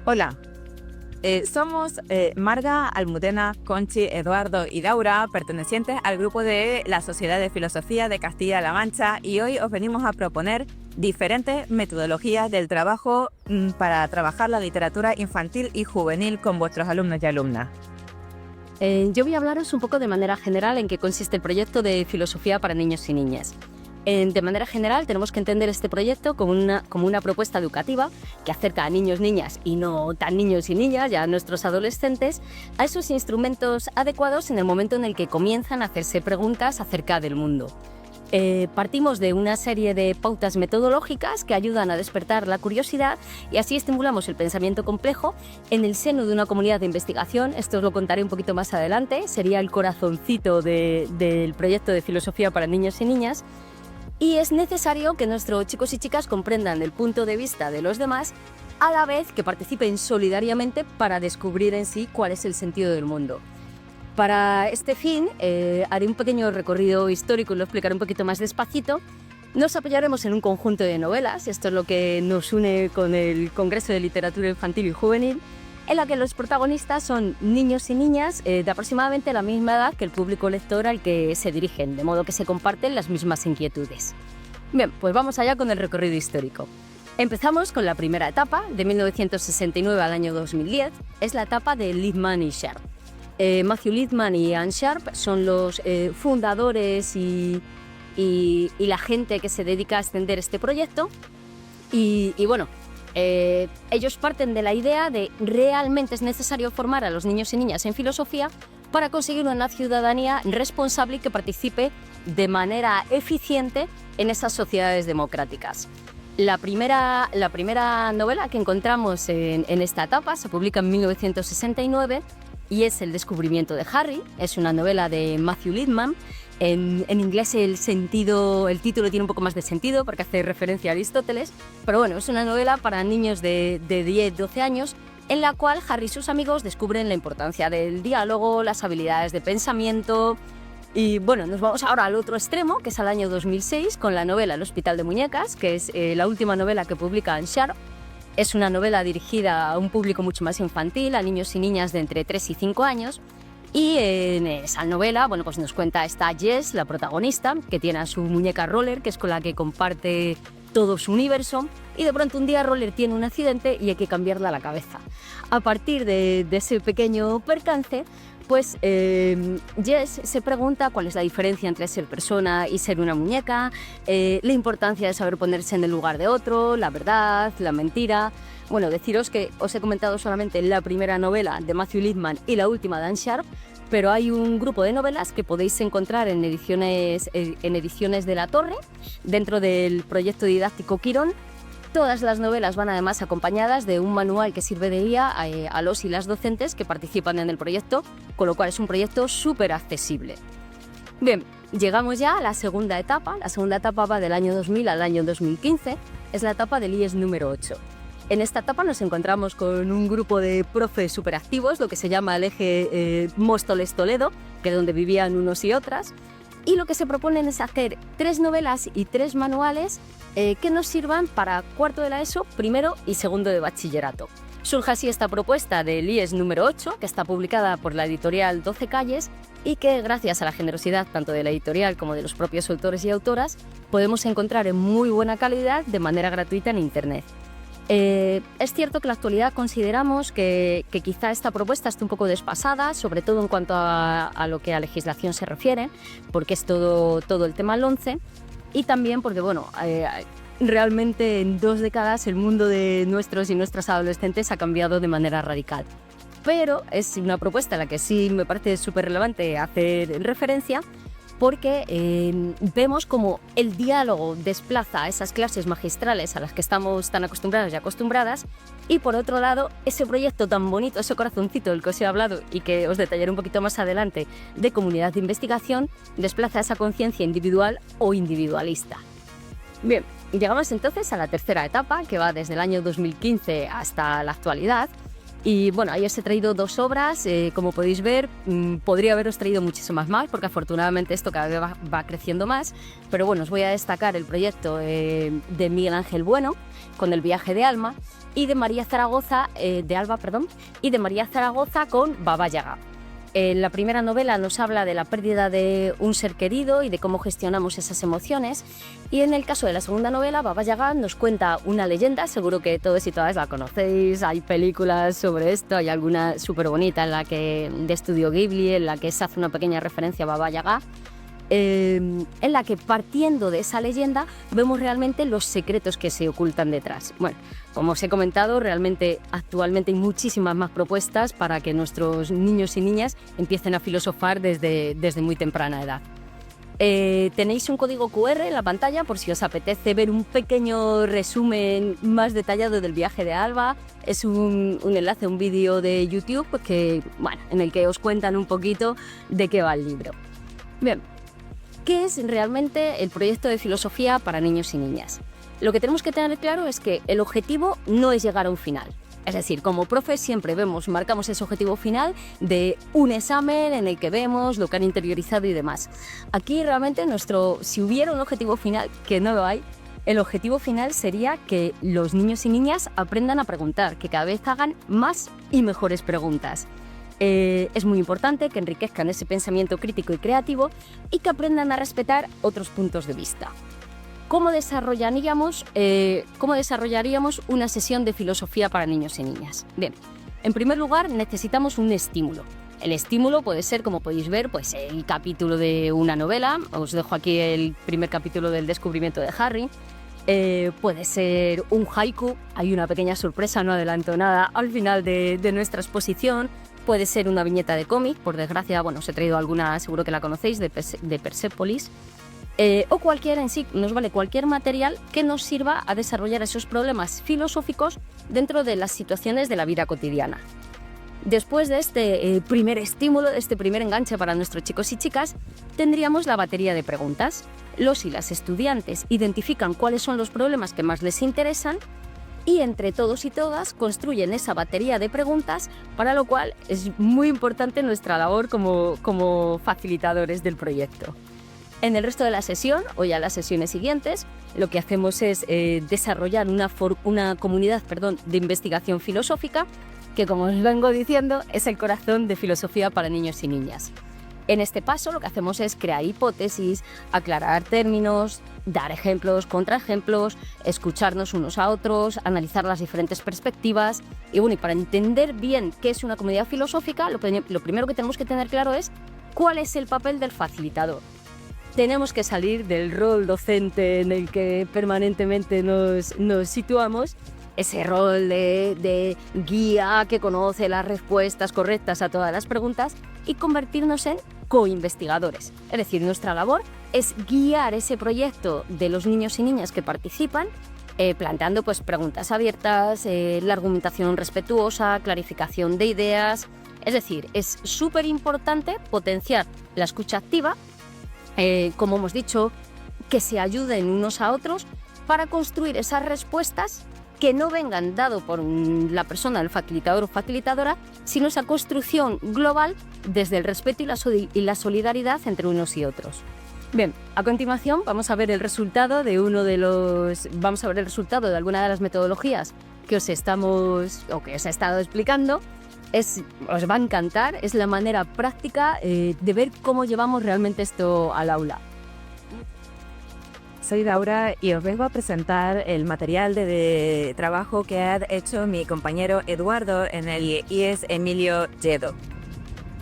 Hola, somos Marga, Almudena, Conchi, Eduardo y Laura, pertenecientes al grupo de la Sociedad de Filosofía de Castilla-La Mancha, y hoy os venimos a proponer diferentes metodologías del trabajo para trabajar la literatura infantil y juvenil con vuestros alumnos y alumnas. Yo voy a hablaros un poco de manera general en qué consiste el proyecto de filosofía para niños y niñas. De manera general tenemos que entender este proyecto como una propuesta educativa que acerca a niños, niñas y no tan niños y niñas, ya a nuestros adolescentes, a esos instrumentos adecuados en el momento en el que comienzan a hacerse preguntas acerca del mundo. Partimos de una serie de pautas metodológicas que ayudan a despertar la curiosidad y así estimulamos el pensamiento complejo en el seno de una comunidad de investigación. Esto os lo contaré un poquito más adelante, sería el corazoncito del proyecto de filosofía para niños y niñas. Y es necesario que nuestros chicos y chicas comprendan el punto de vista de los demás, a la vez que participen solidariamente para descubrir en sí cuál es el sentido del mundo. Para este fin, haré un pequeño recorrido histórico y lo explicaré un poquito más despacito. Nos apoyaremos en un conjunto de novelas, esto es lo que nos une con el Congreso de Literatura Infantil y Juvenil, en la que los protagonistas son niños y niñas de aproximadamente la misma edad que el público lector al que se dirigen, de modo que se comparten las mismas inquietudes. Bien, pues vamos allá con el recorrido histórico. Empezamos con la primera etapa, de 1969 al año 2010, es la etapa de Liebman y Sharp. Matthew Liebman y Anne Sharp son los fundadores y la gente que se dedica a extender este proyecto y bueno, ellos parten de la idea de realmente es necesario formar a los niños y niñas en filosofía para conseguir una ciudadanía responsable y que participe de manera eficiente en esas sociedades democráticas. La primera novela que encontramos en esta etapa se publica en 1969 y es El descubrimiento de Harry. Es una novela de Matthew Liebman. En inglés el título tiene un poco más de sentido porque hace referencia a Aristóteles, pero bueno, es una novela para niños de 10-12 años en la cual Harry y sus amigos descubren la importancia del diálogo, las habilidades de pensamiento. Y bueno, nos vamos ahora al otro extremo, que es al año 2006, con la novela El hospital de muñecas, que es la última novela que publica Anne Sharp. Es una novela dirigida a un público mucho más infantil, a niños y niñas de entre 3 y 5 años. Y en esa novela, bueno, pues nos cuenta esta Jess, la protagonista, que tiene a su muñeca Roller, que es con la que comparte todo su universo, y de pronto un día Roller tiene un accidente y hay que cambiarle la cabeza. A partir de ese pequeño percance, pues Jess se pregunta cuál es la diferencia entre ser persona y ser una muñeca, la importancia de saber ponerse en el lugar de otro, la verdad, la mentira. Bueno, deciros que os he comentado solamente la primera novela de Matthew Liebman y la última de Anne Sharp, pero hay un grupo de novelas que podéis encontrar en ediciones de La Torre, dentro del proyecto didáctico Quirón. Todas las novelas van además acompañadas de un manual que sirve de guía a los y las docentes que participan en el proyecto, con lo cual es un proyecto súper accesible. Bien, llegamos ya a la segunda etapa. La segunda etapa va del año 2000 al año 2015, es la etapa del IES número 8. En esta etapa nos encontramos con un grupo de profes superactivos, lo que se llama el eje Móstoles-Toledo, que es donde vivían unos y otras, y lo que se proponen es hacer 3 novelas y 3 manuales que nos sirvan para cuarto de la ESO, primero y segundo de bachillerato. Surge así esta propuesta del IES número 8, que está publicada por la editorial 12 Calles y que, gracias a la generosidad tanto de la editorial como de los propios autores y autoras, podemos encontrar en muy buena calidad de manera gratuita en Internet. Es cierto que en la actualidad consideramos que quizá esta propuesta esté un poco desfasada, sobre todo en cuanto a lo que a legislación se refiere, porque es todo el tema LOMCE, y también porque, bueno, realmente en 2 décadas el mundo de nuestros y nuestras adolescentes ha cambiado de manera radical. Pero es una propuesta a la que sí me parece súper relevante hacer referencia, porque vemos como el diálogo desplaza a esas clases magistrales a las que estamos tan acostumbrados y acostumbradas, y por otro lado, ese proyecto tan bonito, ese corazoncito del que os he hablado y que os detallaré un poquito más adelante, de comunidad de investigación, desplaza esa conciencia individual o individualista. Bien, llegamos entonces a la tercera etapa, que va desde el año 2015 hasta la actualidad, Y bueno, ahí os he traído 2 obras, como podéis ver, podría haberos traído muchísimas más, porque afortunadamente esto cada vez va creciendo más, pero bueno, os voy a destacar el proyecto de Miguel Ángel Bueno, con El viaje de Alba, y de María Zaragoza, y de María Zaragoza con Baba Yaga. La primera novela nos habla de la pérdida de un ser querido y de cómo gestionamos esas emociones. Y en el caso de la segunda novela, Baba Yaga nos cuenta una leyenda, seguro que todos y todas la conocéis, hay películas sobre esto, hay alguna súper bonita de Estudio Ghibli, en la que se hace una pequeña referencia a Baba Yaga, en la que partiendo de esa leyenda vemos realmente los secretos que se ocultan detrás. Bueno, como os he comentado, realmente actualmente hay muchísimas más propuestas para que nuestros niños y niñas empiecen a filosofar desde muy temprana edad. Tenéis un código QR en la pantalla por si os apetece ver un pequeño resumen más detallado del viaje de Alba. Es un enlace a un vídeo de YouTube en el que os cuentan un poquito de qué va el libro. Bien, ¿qué es realmente el proyecto de filosofía para niños y niñas? Lo que tenemos que tener claro es que el objetivo no es llegar a un final. Es decir, como profes siempre marcamos ese objetivo final de un examen en el que vemos lo que han interiorizado y demás. Aquí realmente si hubiera un objetivo final, que no lo hay, el objetivo final sería que los niños y niñas aprendan a preguntar, que cada vez hagan más y mejores preguntas. Es muy importante que enriquezcan ese pensamiento crítico y creativo y que aprendan a respetar otros puntos de vista. ¿Cómo desarrollaríamos una sesión de filosofía para niños y niñas? Bien, en primer lugar necesitamos un estímulo. El estímulo puede ser, como podéis ver, pues el capítulo de una novela. Os dejo aquí el primer capítulo del descubrimiento de Harry. Puede ser un haiku. Hay una pequeña sorpresa, no adelanto nada, al final de nuestra exposición. Puede ser una viñeta de cómic, por desgracia, os he traído alguna, seguro que la conocéis, de Persepolis. O nos vale cualquier material que nos sirva a desarrollar esos problemas filosóficos dentro de las situaciones de la vida cotidiana. Después de este primer estímulo, de este primer enganche para nuestros chicos y chicas, tendríamos la batería de preguntas. Los y las estudiantes identifican cuáles son los problemas que más les interesan y entre todos y todas construyen esa batería de preguntas, para lo cual es muy importante nuestra labor como facilitadores del proyecto. En el resto de la sesión, o ya las sesiones siguientes, lo que hacemos es desarrollar una comunidad de investigación filosófica, que, como os vengo diciendo, es el corazón de filosofía para niños y niñas. En este paso lo que hacemos es crear hipótesis, aclarar términos, dar ejemplos, contraejemplos, escucharnos unos a otros, analizar las diferentes perspectivas y para entender bien qué es una comunidad filosófica, lo primero que tenemos que tener claro es cuál es el papel del facilitador. Tenemos que salir del rol docente en el que permanentemente nos situamos, ese rol de guía que conoce las respuestas correctas a todas las preguntas, y convertirnos en co-investigadores. Es decir, nuestra labor es guiar ese proyecto de los niños y niñas que participan, planteando preguntas abiertas, la argumentación respetuosa, clarificación de ideas. Es decir, es súper importante potenciar la escucha activa, como hemos dicho, que se ayuden unos a otros para construir esas respuestas que no vengan dado por la persona, el facilitador o facilitadora, sino esa construcción global desde el respeto y la solidaridad entre unos y otros. Bien, a continuación vamos a ver el resultado de alguna de las metodologías que os he estado explicando. Os va a encantar, es la manera práctica de ver cómo llevamos realmente esto al aula. Soy Laura y os vengo a presentar el material de trabajo que ha hecho mi compañero Eduardo en el IES Emilio Lledó.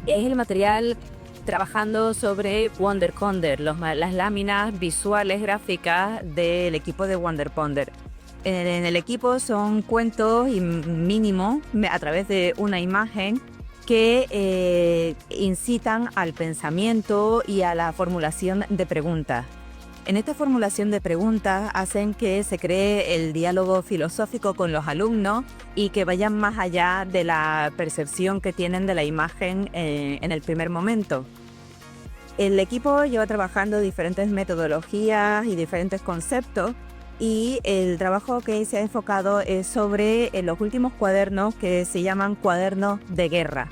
Es el material trabajando sobre Wonder Ponder, las láminas visuales gráficas del equipo de Wonder Ponder. En el equipo son cuentos mínimos a través de una imagen que incitan al pensamiento y a la formulación de preguntas. En esta formulación de preguntas hacen que se cree el diálogo filosófico con los alumnos y que vayan más allá de la percepción que tienen de la imagen en el primer momento. El equipo lleva trabajando diferentes metodologías y diferentes conceptos y el trabajo que se ha enfocado es sobre los últimos cuadernos que se llaman cuadernos de guerra.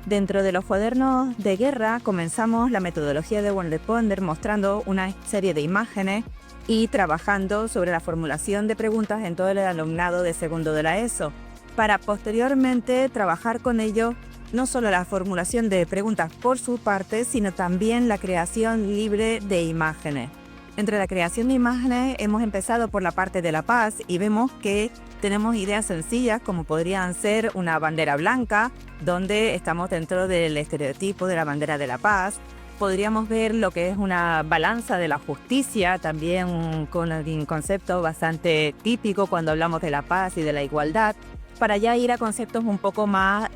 Dentro de los cuadernos de guerra comenzamos la metodología de WonderPonder mostrando una serie de imágenes y trabajando sobre la formulación de preguntas en todo el alumnado de segundo de la ESO, para posteriormente trabajar con ellos no solo la formulación de preguntas por su parte, sino también la creación libre de imágenes. Entre la creación de imágenes hemos empezado por la parte de la paz y vemos que tenemos ideas sencillas como podrían ser una bandera blanca, donde estamos dentro del estereotipo de la bandera de la paz. Podríamos ver lo que es una balanza de la justicia, también con un concepto bastante típico cuando hablamos de la paz y de la igualdad, para ya ir a conceptos un poco más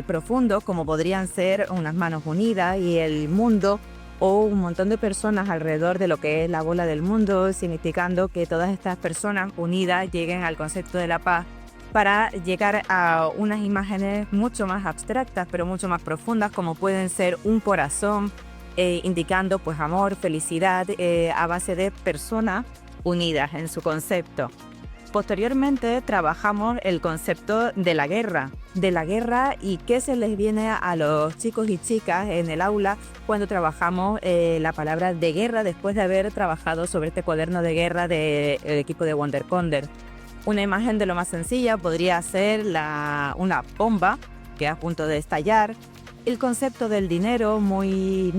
profundos, como podrían ser unas manos unidas y el mundo, o un montón de personas alrededor de lo que es la bola del mundo, significando que todas estas personas unidas lleguen al concepto de la paz, para llegar a unas imágenes mucho más abstractas, pero mucho más profundas, como pueden ser un corazón, indicando pues amor, felicidad, a base de personas unidas en su concepto. Posteriormente trabajamos el concepto de la guerra y qué se les viene a los chicos y chicas en el aula cuando trabajamos la palabra de guerra, después de haber trabajado sobre este cuaderno de guerra del equipo de WonderPonder. Una imagen de lo más sencilla podría ser una bomba que es a punto de estallar. El concepto del dinero muy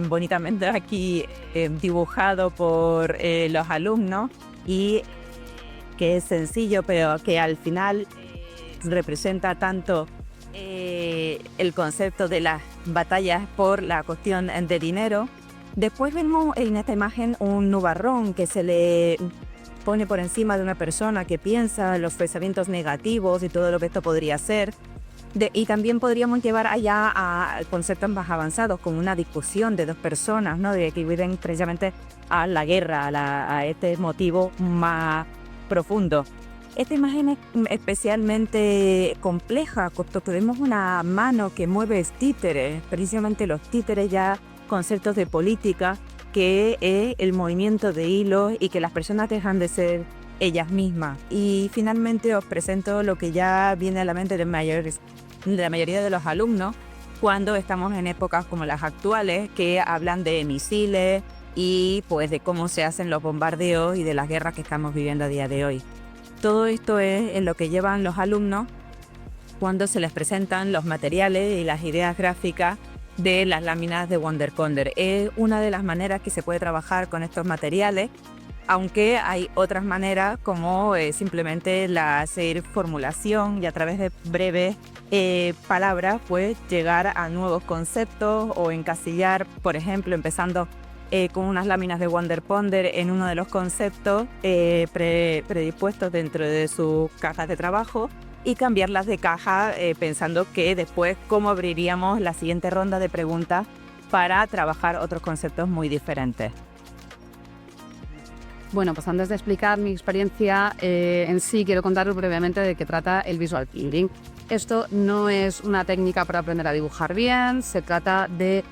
bonitamente aquí dibujado por los alumnos, y que es sencillo pero que al final representa tanto el concepto de las batallas por la cuestión de dinero. Después vemos en esta imagen un nubarrón que se le pone por encima de una persona que piensa los pensamientos negativos y todo lo que esto podría ser. Y también podríamos llevar allá a conceptos más avanzados, como una discusión de dos personas, ¿no? De que viven precisamente a la guerra, a este motivo más profundo. Esta imagen es especialmente compleja, porque tenemos una mano que mueve títeres, precisamente los títeres, ya conceptos de política, que es el movimiento de hilos y que las personas dejan de ser ellas mismas. Y finalmente os presento lo que ya viene a la mente de la mayoría de los alumnos cuando estamos en épocas como las actuales, que hablan de misiles y pues de cómo se hacen los bombardeos y de las guerras que estamos viviendo a día de hoy. Todo esto es en lo que llevan los alumnos cuando se les presentan los materiales y las ideas gráficas de las láminas de WonderPonder. Es una de las maneras que se puede trabajar con estos materiales, aunque hay otras maneras como simplemente hacer formulación y a través de breves palabras pues llegar a nuevos conceptos o encasillar, por ejemplo, empezando con unas láminas de WonderPonder en uno de los conceptos predispuestos dentro de sus cajas de trabajo, y cambiarlas de caja pensando que después cómo abriríamos la siguiente ronda de preguntas para trabajar otros conceptos muy diferentes. Bueno, pues antes de explicar mi experiencia en sí, quiero contaros brevemente de qué trata el Visual Thinking. Esto no es una técnica para aprender a dibujar bien, se trata de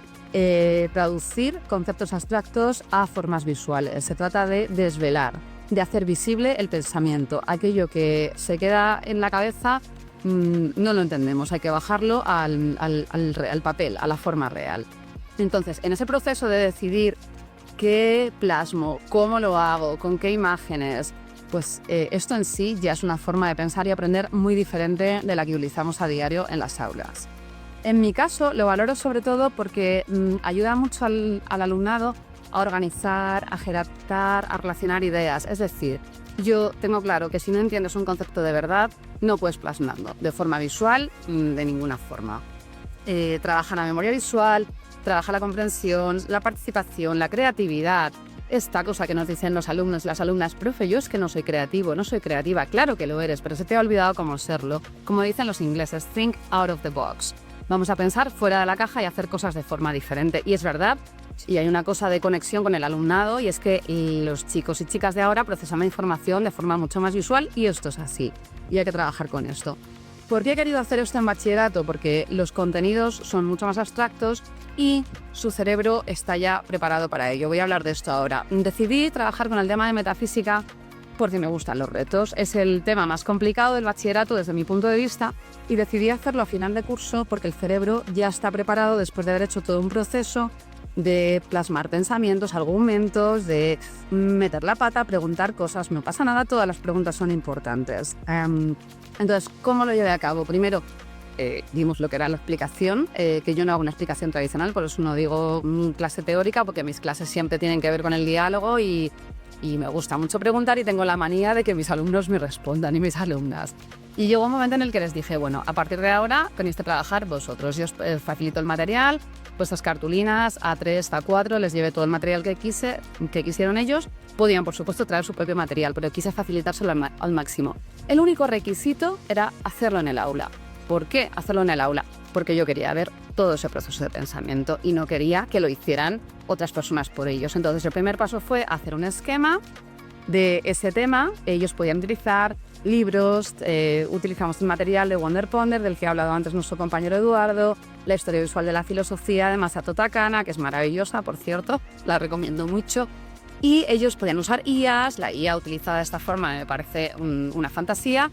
traducir conceptos abstractos a formas visuales. Se trata de desvelar, de hacer visible el pensamiento. Aquello que se queda en la cabeza no lo entendemos, hay que bajarlo al papel, a la forma real. Entonces, en ese proceso de decidir qué plasmo, cómo lo hago, con qué imágenes, pues esto en sí ya es una forma de pensar y aprender muy diferente de la que utilizamos a diario en las aulas. En mi caso lo valoro sobre todo porque ayuda mucho al alumnado a organizar, a jerarquizar, a relacionar ideas. Es decir, yo tengo claro que si no entiendes un concepto de verdad, no puedes plasmarlo de forma visual, de ninguna forma. Trabaja la memoria visual, trabaja la comprensión, la participación, la creatividad. Esta cosa que nos dicen los alumnos y las alumnas: profe, yo es que no soy creativo, no soy creativa. Claro que lo eres, pero se te ha olvidado cómo serlo. Como dicen los ingleses, think out of the box. Vamos a pensar fuera de la caja y hacer cosas de forma diferente. Y es verdad, y hay una cosa de conexión con el alumnado, y es que los chicos y chicas de ahora procesan la información de forma mucho más visual, y esto es así. Y hay que trabajar con esto. ¿Por qué he querido hacer esto en bachillerato? Porque los contenidos son mucho más abstractos y su cerebro está ya preparado para ello. Voy a hablar de esto ahora. Decidí trabajar con el tema de metafísica porque me gustan los retos. Es el tema más complicado del bachillerato desde mi punto de vista y decidí hacerlo a final de curso porque el cerebro ya está preparado después de haber hecho todo un proceso de plasmar pensamientos, argumentos, de meter la pata, preguntar cosas. No pasa nada, todas las preguntas son importantes. Entonces, ¿cómo lo llevé a cabo? Primero, dimos lo que era la explicación, que yo no hago una explicación tradicional, por eso no digo clase teórica, porque mis clases siempre tienen que ver con el diálogo y me gusta mucho preguntar y tengo la manía de que mis alumnos me respondan y mis alumnas. Y llegó un momento en el que les dije, bueno, a partir de ahora tenéis que trabajar vosotros. Yo os facilito el material, vuestras cartulinas, A3, A4, les llevé todo el material que quisieron ellos. Podían, por supuesto, traer su propio material, pero quise facilitárselo al máximo. El único requisito era hacerlo en el aula. ¿Por qué hacerlo en el aula? Porque yo quería ver todo ese proceso de pensamiento y no quería que lo hicieran otras personas por ellos. Entonces, el primer paso fue hacer un esquema de ese tema. Ellos podían utilizar libros, utilizamos el material de Wonder Ponder, del que ha hablado antes nuestro compañero Eduardo, la historia visual de la filosofía de Masato Takana, que es maravillosa, por cierto, la recomiendo mucho. Y ellos podían usar IAs, la IA utilizada de esta forma me parece una fantasía,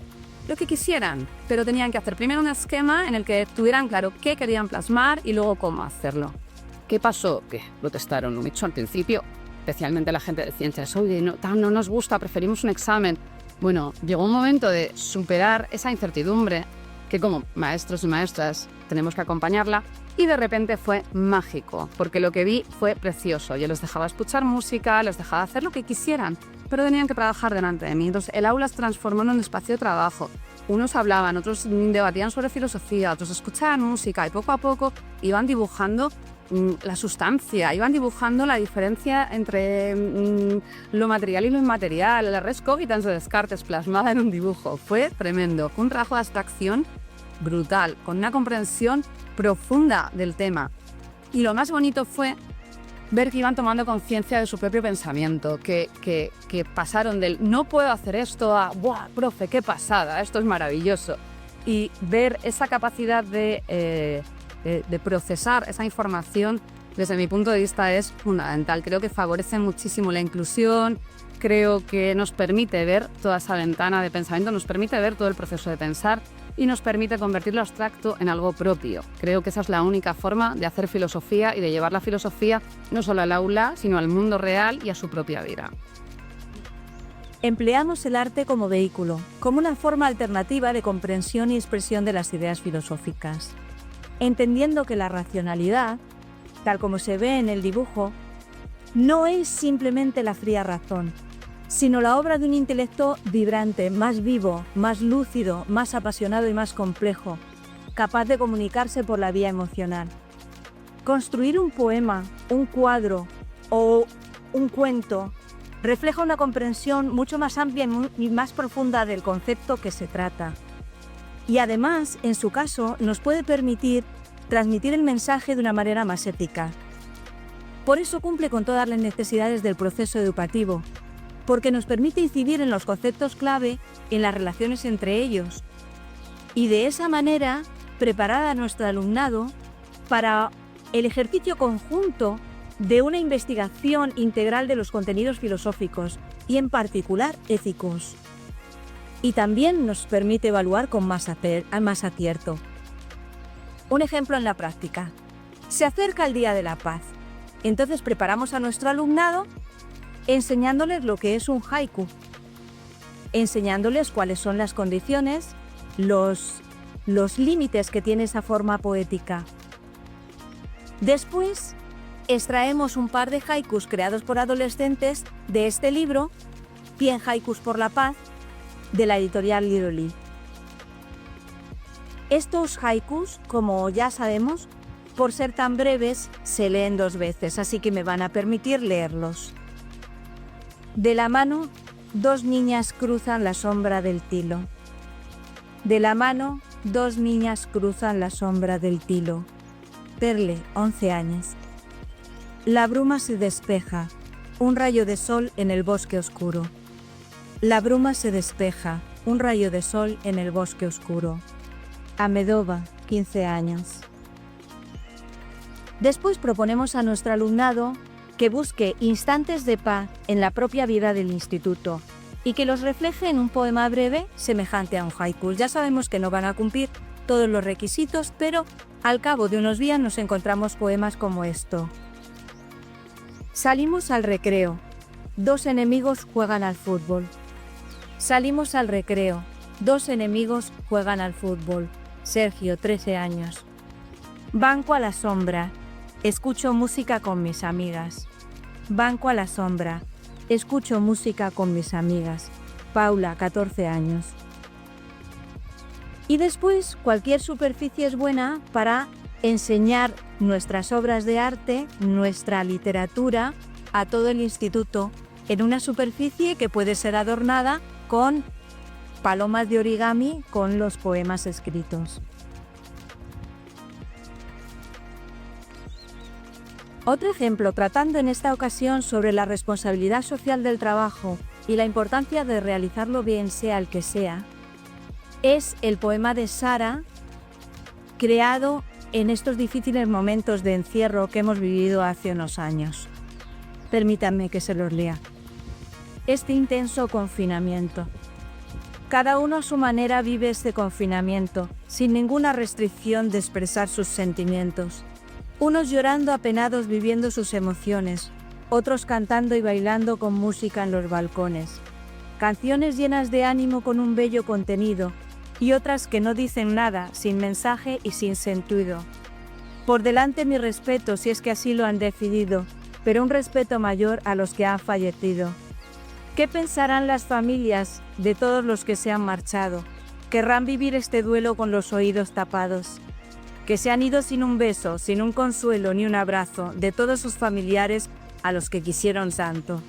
lo que quisieran, pero tenían que hacer primero un esquema en el que tuvieran claro qué querían plasmar y luego cómo hacerlo. ¿Qué pasó? Que lo testaron mucho al principio, especialmente la gente de ciencias. Oye, no nos gusta, preferimos un examen. Bueno, llegó un momento de superar esa incertidumbre que como maestros y maestras tenemos que acompañarla y de repente fue mágico, porque lo que vi fue precioso. Yo les dejaba escuchar música, les dejaba hacer lo que quisieran, pero tenían que trabajar delante de mí. Entonces el aula se transformó en un espacio de trabajo. Unos hablaban, otros debatían sobre filosofía, otros escuchaban música y poco a poco iban dibujando la sustancia, iban dibujando la diferencia entre lo material y lo inmaterial, la res cogitans de Descartes plasmada en un dibujo. Fue tremendo, fue un trabajo de abstracción brutal, con una comprensión profunda del tema. Y lo más bonito fue ver que iban tomando conciencia de su propio pensamiento, que pasaron del no puedo hacer esto a ¡buah, profe, qué pasada, esto es maravilloso! Y ver esa capacidad de procesar esa información, desde mi punto de vista, es fundamental. Creo que favorece muchísimo la inclusión, creo que nos permite ver toda esa ventana de pensamiento, nos permite ver todo el proceso de pensar y nos permite convertir lo abstracto en algo propio. Creo que esa es la única forma de hacer filosofía y de llevar la filosofía no solo al aula, sino al mundo real y a su propia vida. Empleamos el arte como vehículo, como una forma alternativa de comprensión y expresión de las ideas filosóficas, entendiendo que la racionalidad, tal como se ve en el dibujo, no es simplemente la fría razón, sino la obra de un intelecto vibrante, más vivo, más lúcido, más apasionado y más complejo, capaz de comunicarse por la vía emocional. Construir un poema, un cuadro o un cuento refleja una comprensión mucho más amplia y más profunda del concepto que se trata. Y además, en su caso, nos puede permitir transmitir el mensaje de una manera más eficaz. Por eso cumple con todas las necesidades del proceso educativo, porque nos permite incidir en los conceptos clave en las relaciones entre ellos y de esa manera preparar a nuestro alumnado para el ejercicio conjunto de una investigación integral de los contenidos filosóficos y en particular éticos. Y también nos permite evaluar con más acierto. Un ejemplo en la práctica. Se acerca el Día de la Paz. Entonces preparamos a nuestro alumnado enseñándoles lo que es un haiku, enseñándoles cuáles son las condiciones, los límites que tiene esa forma poética. Después, extraemos un par de haikus creados por adolescentes de este libro, 100 haikus por la paz, de la editorial Liroli. Estos haikus, como ya sabemos, por ser tan breves, se leen 2 veces, así que me van a permitir leerlos. De la mano, 2 niñas cruzan la sombra del tilo. De la mano, 2 niñas cruzan la sombra del tilo. Perle, 11 años. La bruma se despeja, un rayo de sol en el bosque oscuro. La bruma se despeja, un rayo de sol en el bosque oscuro. Amedova, 15 años. Después proponemos a nuestro alumnado que busque instantes de paz en la propia vida del instituto y que los refleje en un poema breve semejante a un haiku. Ya sabemos que no van a cumplir todos los requisitos, pero al cabo de unos días nos encontramos poemas como esto. Salimos al recreo. Dos enemigos juegan al fútbol. Salimos al recreo. Dos enemigos juegan al fútbol. Sergio, 13 años. Banco a la sombra. Escucho música con mis amigas. Banco a la sombra. Escucho música con mis amigas. Paula, 14 años. Y después, cualquier superficie es buena para enseñar nuestras obras de arte, nuestra literatura, a todo el instituto, en una superficie que puede ser adornada con palomas de origami con los poemas escritos. Otro ejemplo, tratando en esta ocasión sobre la responsabilidad social del trabajo y la importancia de realizarlo bien, sea el que sea, es el poema de Sara, creado en estos difíciles momentos de encierro que hemos vivido hace unos años. Permítanme que se los lea. Este intenso confinamiento. Cada uno a su manera vive este confinamiento, sin ninguna restricción de expresar sus sentimientos. Unos llorando apenados viviendo sus emociones, otros cantando y bailando con música en los balcones. Canciones llenas de ánimo con un bello contenido, y otras que no dicen nada, sin mensaje y sin sentido. Por delante mi respeto si es que así lo han decidido, pero un respeto mayor a los que han fallecido. ¿Qué pensarán las familias de todos los que se han marchado? Querrán vivir este duelo con los oídos tapados. Que se han ido sin un beso, sin un consuelo ni un abrazo de todos sus familiares a los que quisieron tanto.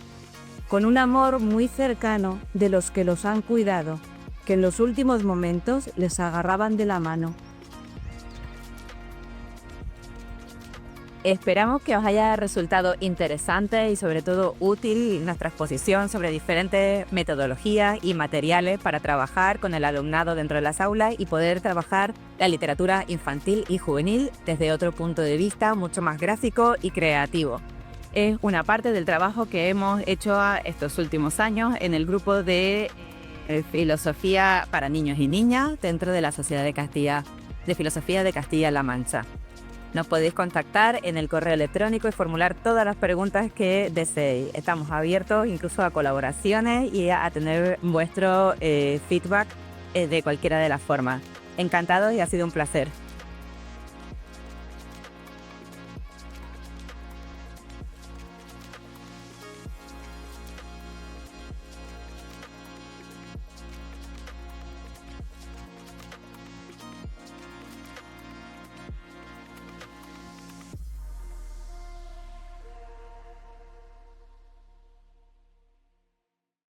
Con un amor muy cercano de los que los han cuidado, que en los últimos momentos les agarraban de la mano. Esperamos que os haya resultado interesante y sobre todo útil nuestra exposición sobre diferentes metodologías y materiales para trabajar con el alumnado dentro de las aulas y poder trabajar la literatura infantil y juvenil desde otro punto de vista mucho más gráfico y creativo. Es una parte del trabajo que hemos hecho estos últimos años en el grupo de filosofía para niños y niñas dentro de la Sociedad de Filosofía de Castilla-La Mancha. Nos podéis contactar en el correo electrónico y formular todas las preguntas que deseéis. Estamos abiertos incluso a colaboraciones y a tener vuestro feedback de cualquiera de las formas. Encantados y ha sido un placer.